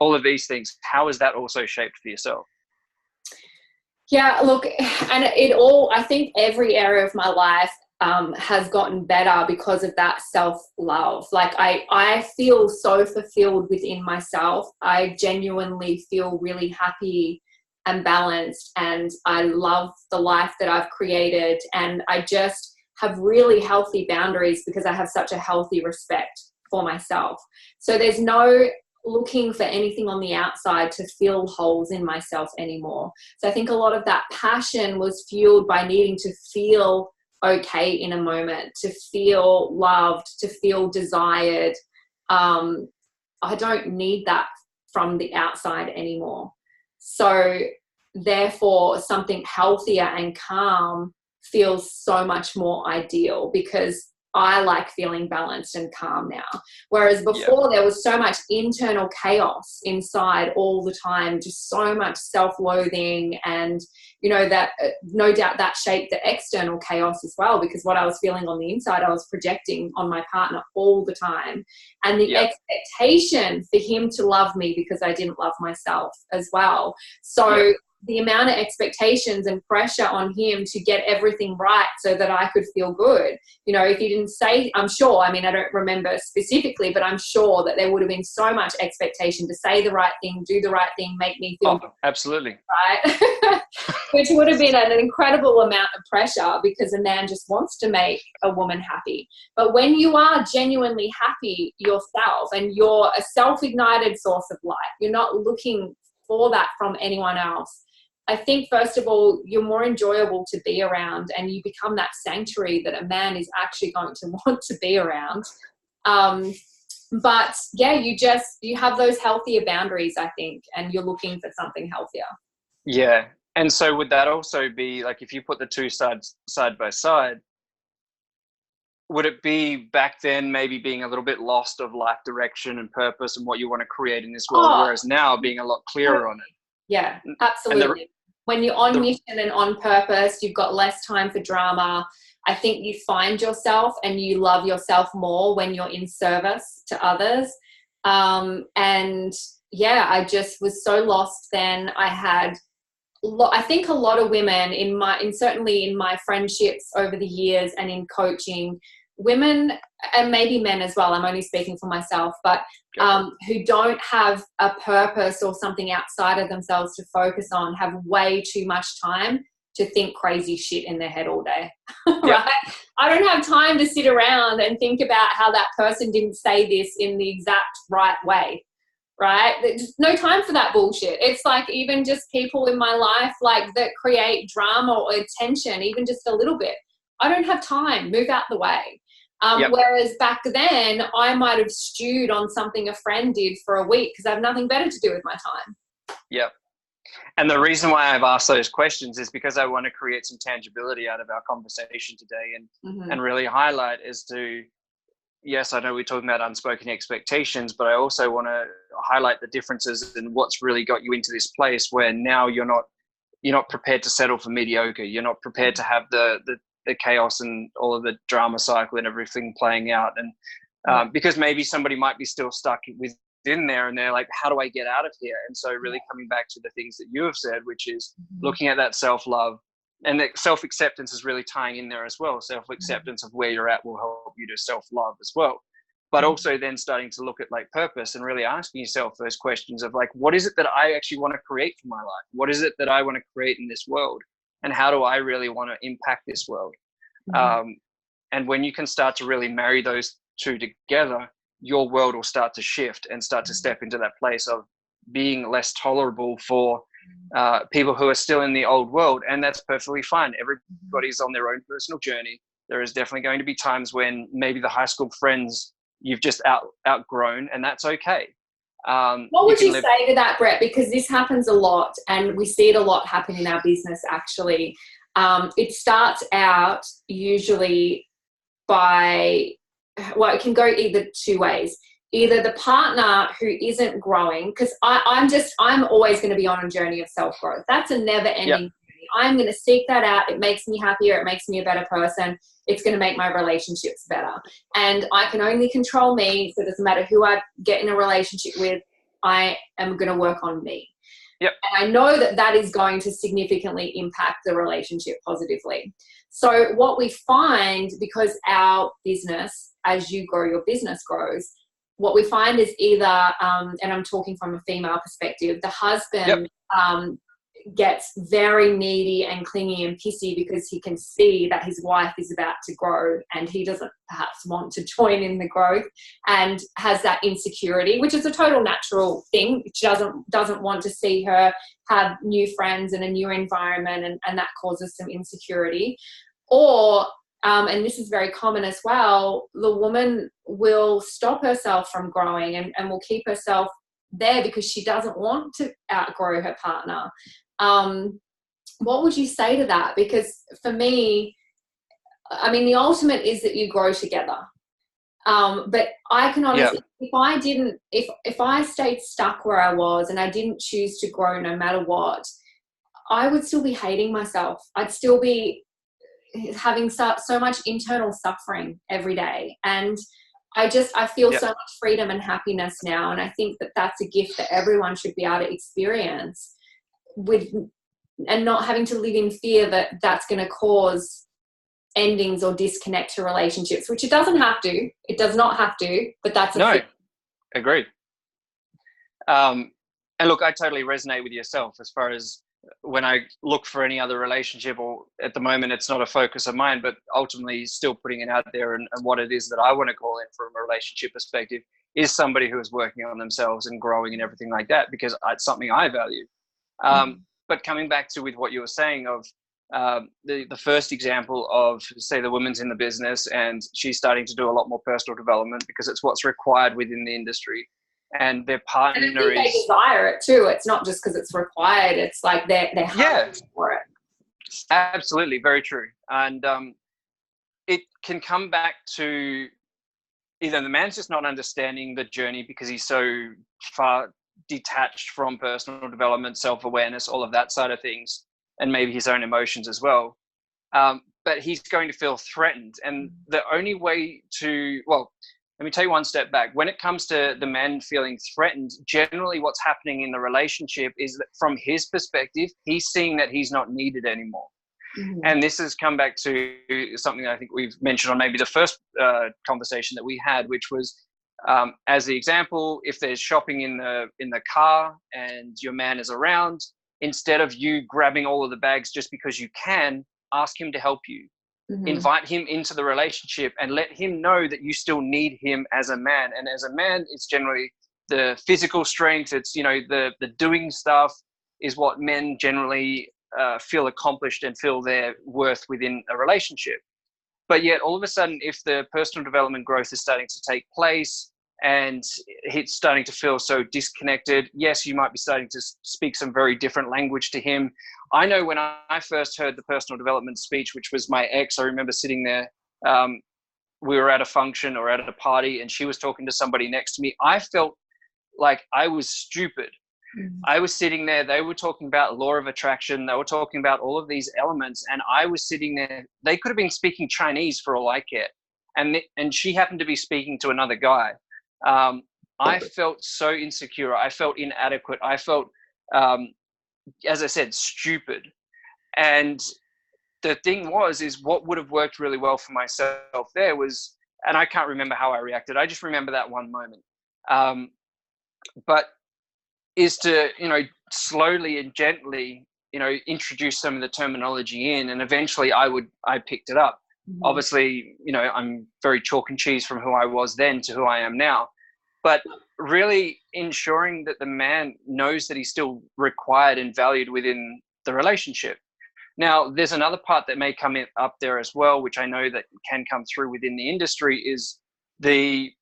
all of these things? How has that also shaped for yourself? Yeah, look, and I think every area of my life has gotten better because of that self-love. Like I feel so fulfilled within myself. I genuinely feel really happy and balanced, and I love the life that I've created, and I just have really healthy boundaries because I have such a healthy respect for myself. So there's no looking for anything on the outside to fill holes in myself anymore. So I think a lot of that passion was fueled by needing to feel okay in a moment, to feel loved, to feel desired. I don't need that from the outside anymore. So therefore, something healthier and calm feels so much more ideal, because I like feeling balanced and calm now. Whereas before there was so much internal chaos inside all the time, just so much self-loathing, and that no doubt that shaped the external chaos as well, because what I was feeling on the inside I was projecting on my partner all the time, and the expectation for him to love me because I didn't love myself as well. So the amount of expectations and pressure on him to get everything right so that I could feel good. If he didn't say, I'm sure, I don't remember specifically, but I'm sure that there would have been so much expectation to say the right thing, do the right thing, make me feel good. Absolutely. Right? Which would have been an incredible amount of pressure, because a man just wants to make a woman happy. But when you are genuinely happy yourself and you're a self-ignited source of light, you're not looking for that from anyone else, I think, first of all, you're more enjoyable to be around, and you become that sanctuary that a man is actually going to want to be around. But yeah, you have those healthier boundaries, I think, and you're looking for something healthier. Yeah. And so would that also be like, if you put the two sides side by side, would it be back then maybe being a little bit lost of life direction and purpose and what you want to create in this world, whereas now being a lot clearer on it? Yeah, absolutely. When you're on mission and on purpose, you've got less time for drama. I think you find yourself and you love yourself more when you're in service to others. And yeah, I just was so lost then. I think a lot of women certainly in my friendships over the years and in coaching, women, and maybe men as well, I'm only speaking for myself, but who don't have a purpose or something outside of themselves to focus on, have way too much time to think crazy shit in their head all day. Right? I don't have time to sit around and think about how that person didn't say this in the exact right way. Right? There's no time for that bullshit. It's like, even just people in my life like that create drama or tension, even just a little bit, I don't have time. Move out the way. Whereas back then I might have stewed on something a friend did for a week because I have nothing better to do with my time. Yep. And the reason why I've asked those questions is because I want to create some tangibility out of our conversation today, and really highlight as to, yes, I know we're talking about unspoken expectations, but I also want to highlight the differences in what's really got you into this place where now you're not prepared to settle for mediocre. You're not prepared to have the chaos and all of the drama cycle and everything playing out. And because maybe somebody might be still stuck within there and they're like, how do I get out of here? And so really coming back to the things that you have said, which is looking at that self-love, and that self-acceptance is really tying in there as well. Self-acceptance of where you're at will help you to self-love as well. But also then starting to look at like purpose and really asking yourself those questions of like, what is it that I actually want to create for my life? What is it that I want to create in this world? And how do I really want to impact this world? And when you can start to really marry those two together, your world will start to shift and start to step into that place of being less tolerable for people who are still in the old world. And that's perfectly fine. Everybody's on their own personal journey. There is definitely going to be times when maybe the high school friends you've just outgrown, and that's okay. What would you say to that, Brett? Because this happens a lot, and we see it a lot happen in our business, actually. It starts out usually by, well, it can go either two ways. Either the partner who isn't growing, because I'm always going to be on a journey of self-growth. That's a never-ending journey. I'm going to seek that out. It makes me happier. It makes me a better person. It's going to make my relationships better. And I can only control me, so it doesn't matter who I get in a relationship with, I am going to work on me. Yep. And I know that that is going to significantly impact the relationship positively. So what we find, because our business, as you grow, your business grows, what we find is either, and I'm talking from a female perspective, the husband gets very needy and clingy and pissy because he can see that his wife is about to grow and he doesn't perhaps want to join in the growth, and has that insecurity, which is a total natural thing. She doesn't want to see her have new friends and a new environment, and that causes some insecurity. Or and this is very common as well, the woman will stop herself from growing and will keep herself there because she doesn't want to outgrow her partner. What would you say to that? Because for me, I mean, the ultimate is that you grow together. But I can honestly, if I stayed stuck where I was and I didn't choose to grow no matter what, I would still be hating myself. I'd still be having so much internal suffering every day. And I feel so much freedom and happiness now. And I think that that's a gift that everyone should be able to experience and not having to live in fear that that's going to cause endings or disconnect to relationships, which it doesn't have to. It does not have to, but that's agreed. And look, I totally resonate with yourself as far as when I look for any other relationship, or at the moment it's not a focus of mine, but ultimately still putting it out there, and what it is that I want to call in from a relationship perspective is somebody who is working on themselves and growing and everything like that, because it's something I value. But coming back to with what you were saying of the first example of, say, the woman's in the business and she's starting to do a lot more personal development because it's what's required within the industry, and their partner and I think they desire it too. It's not just because it's required. It's like they're hungry for it. Absolutely, very true. And it can come back to either the man's just not understanding the journey because he's so far detached from personal development, self-awareness, all of that side of things, and maybe his own emotions as well. But he's going to feel threatened. And the only way to, well, let me take one step back. When it comes to the man feeling threatened, generally what's happening in the relationship is that from his perspective, he's seeing that he's not needed anymore. Mm-hmm. And this has come back to something that I think we've mentioned on maybe the first conversation that we had, which was, as the example, if there's shopping in the car and your man is around, instead of you grabbing all of the bags just because you can, ask him to help you. Mm-hmm. Invite him into the relationship and let him know that you still need him as a man. And as a man, it's generally the physical strength. It's, the doing stuff is what men generally feel accomplished and feel their worth within a relationship. But yet all of a sudden, if the personal development growth is starting to take place and he's starting to feel so disconnected. Yes, you might be starting to speak some very different language to him. I know when I first heard the personal development speech, which was my ex, I remember sitting there, we were at a function or at a party, and she was talking to somebody next to me. I felt like I was stupid. I was sitting there, they were talking about law of attraction, they were talking about all of these elements, and I was sitting there. They could have been speaking Chinese for all I cared, and she happened to be speaking to another guy. I felt so insecure. I felt inadequate. I felt, as I said, stupid. And the thing is what would have worked really well for myself there was, and I can't remember how I reacted. I just remember that one moment. But is to, slowly and gently, introduce some of the terminology in, and eventually I picked it up. Mm-hmm. Obviously, I'm very chalk and cheese from who I was then to who I am now, but really ensuring that the man knows that he's still required and valued within the relationship. Now, there's another part that may come up there as well, which I know that can come through within the industry, is the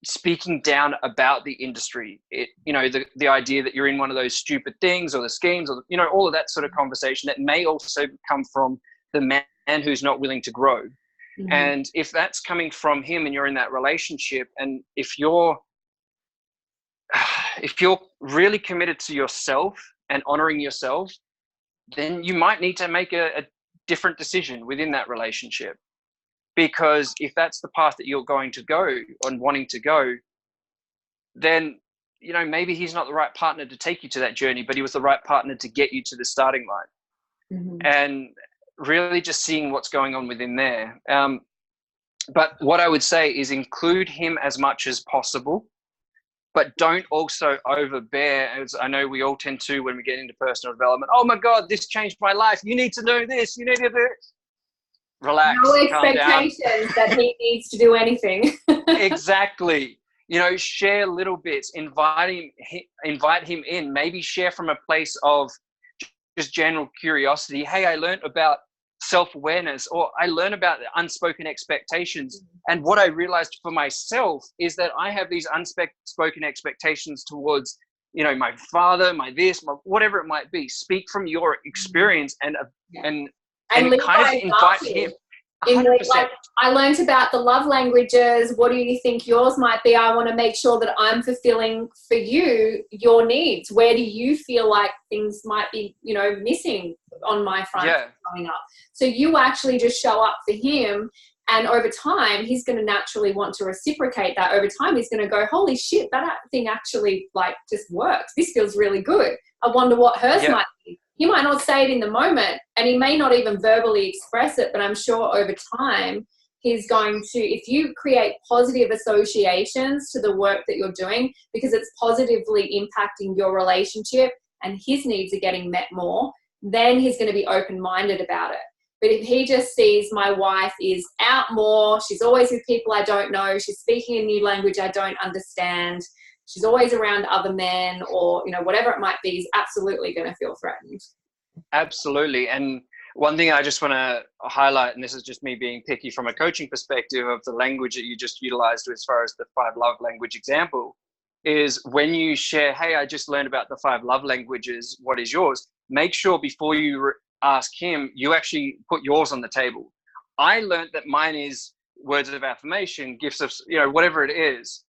speaking down about the industry. The idea that you're in one of those stupid things or the schemes or, all of that sort of conversation that may also come from the man who's not willing to grow. Mm-hmm. And if that's coming from him and you're in that relationship, and if you're really committed to yourself and honoring yourself, then you might need to make a different decision within that relationship. Because if that's the path that you're going to go and wanting to go, then, maybe he's not the right partner to take you to that journey, but he was the right partner to get you to the starting line. Mm-hmm. And really just seeing what's going on within there. But what I would say is include him as much as possible, but don't also overbear, as I know we all tend to when we get into personal development. Oh my God, this changed my life. You need to know this. You need to do it. Relax. No expectations that he needs to do anything. Exactly. Share little bits, invite him in, maybe share from a place of just general curiosity. Hey, I learned about self-awareness, or I learned about the unspoken expectations. And what I realized for myself is that I have these unspoken expectations towards, my father, my this, my whatever it might be. Speak from your experience and kind of invite him. Like, I learned about the love languages. What do you think yours might be? I want to make sure that I'm fulfilling for you your needs. Where do you feel like things might be, missing on my front coming up? So you actually just show up for him, and over time, he's going to naturally want to reciprocate that. Over time, he's going to go, holy shit, that thing actually just works. This feels really good. I wonder what hers might be. He might not say it in the moment, and he may not even verbally express it, but I'm sure over time he's going to, if you create positive associations to the work that you're doing, because it's positively impacting your relationship and his needs are getting met more, then he's going to be open-minded about it. But if he just sees my wife is out more, she's always with people I don't know, she's speaking a new language I don't understand, she's always around other men, or, whatever it might be, he's absolutely going to feel threatened. Absolutely. And one thing I just want to highlight, and this is just me being picky from a coaching perspective of the language that you just utilized as far as the 5 love language example, is when you share, hey, I just learned about the 5 love languages, what is yours? Make sure before you ask him, you actually put yours on the table. I learned that mine is words of affirmation, gifts of, whatever it is.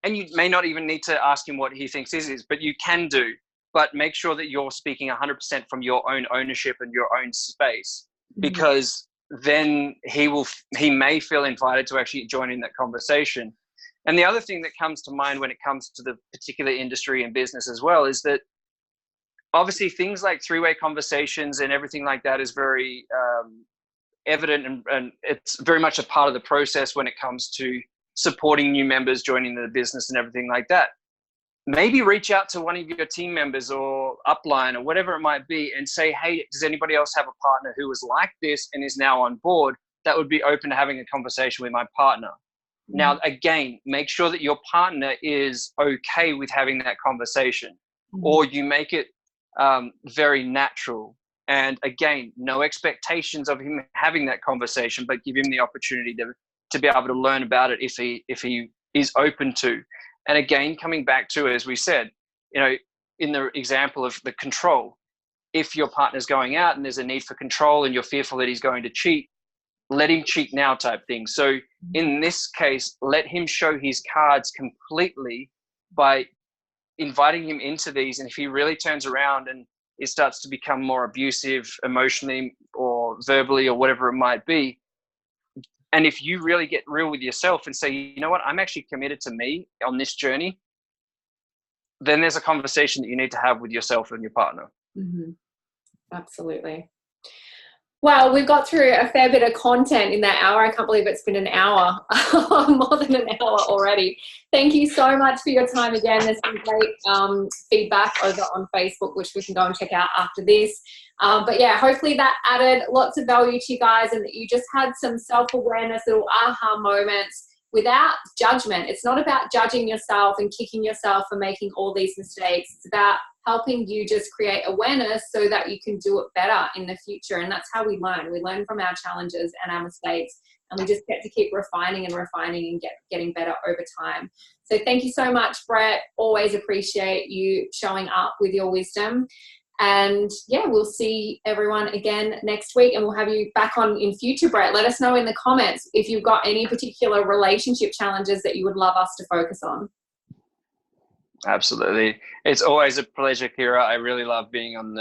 And you may not even need to ask him what he thinks his is, but you can do. But make sure that you're speaking 100% from your own ownership and your own space, because then he may feel invited to actually join in that conversation. And the other thing that comes to mind when it comes to the particular industry and business as well is that obviously things like 3-way conversations and everything like that is very evident, and it's very much a part of the process when it comes to supporting new members joining the business and everything like that. Maybe reach out to one of your team members or upline or whatever it might be and say, hey, does anybody else have a partner who is like this and is now on board that would be open to having a conversation with my partner? Mm-hmm. Now, again, make sure that your partner is okay with having that conversation, or you make it very natural. And again, no expectations of him having that conversation, but give him the opportunity to be able to learn about it if he is open to. And again, coming back to, as we said, in the example of the control, if your partner's going out and there's a need for control and you're fearful that he's going to cheat, let him cheat now type thing. So in this case, let him show his cards completely by inviting him into these. And if he really turns around and it starts to become more abusive emotionally or verbally or whatever it might be, and if you really get real with yourself and say, you know what, I'm actually committed to me on this journey, then there's a conversation that you need to have with yourself and your partner. Mm-hmm. Absolutely. Well, we've got through a fair bit of content in that hour. I can't believe it's been an hour, more than an hour already. Thank you so much for your time again. There's some great feedback over on Facebook, which we can go and check out after this. But yeah, hopefully that added lots of value to you guys and that you just had some self-awareness, little aha moments without judgment. It's not about judging yourself and kicking yourself for making all these mistakes. It's about helping you just create awareness so that you can do it better in the future. And that's how we learn. We learn from our challenges and our mistakes, and we just get to keep refining and getting better over time. So thank you so much, Brett. Always appreciate you showing up with your wisdom. And yeah, we'll see everyone again next week, and we'll have you back on in future, Brett. Let us know in the comments if you've got any particular relationship challenges that you would love us to focus on. Absolutely. It's always a pleasure, Kira. I really love being on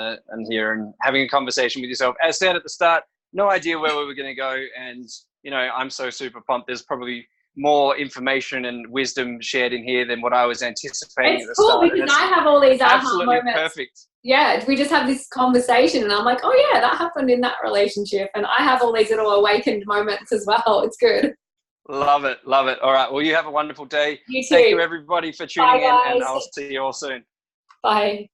here and having a conversation with yourself. As said at the start, no idea where we were going to go. And, I'm so super pumped. There's probably more information and wisdom shared in here than what I was anticipating at the start. It's cool because I have all these aha moments. Perfect. Yeah, we just have this conversation and I'm like, oh yeah, that happened in that relationship. And I have all these little awakened moments as well. It's good. Love it. Love it. All right. Well, you have a wonderful day. You too. Thank you, everybody, for tuning in, and I'll see you all soon. Bye.